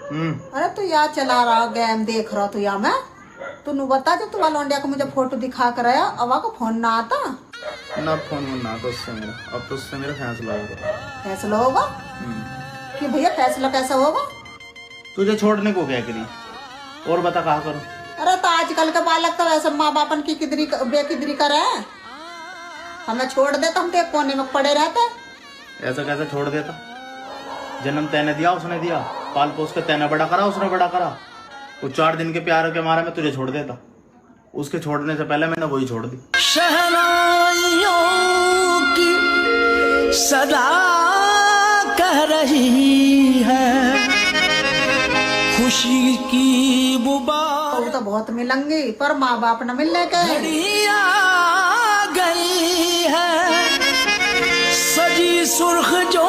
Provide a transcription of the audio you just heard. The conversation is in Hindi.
अरे तू यहाँ चला रहा गेम देख रहा तू यहाँ मैं तू बता जो तू लौंडिया को मुझे फोटो दिखा कर आया अवा को फोन ना आता ना फोन ना तो उससे मेरा अब तो उससे मेरा फैसला होगा। फैसला होगा कि भैया फैसला कैसा होगा? तुझे छोड़ने को क्या करी और बता कहा करूं? अरे तो आजकल के बालक तो वैसे माँ बापन की किदरी बेकिदरी करे हमें छोड़ दे तो हम तो एक कोने में पड़े रहते। ऐसा कैसे छोड़ देता? जन्म तैने दिया उसने दिया, पाल पोस के तैने बड़ा करा उसने बड़ा करा। वो 4 दिन के प्यार के मारे में तुझे छोड़ देता, उसके छोड़ने से पहले मैंने वही छोड़ दी। शहनाइयों की सदा कह रही है खुशी की बुबार तो बहुत मिलेंगी पर माँ बाप न मिलने के घड़ियां गई है सजी सुर्ख जो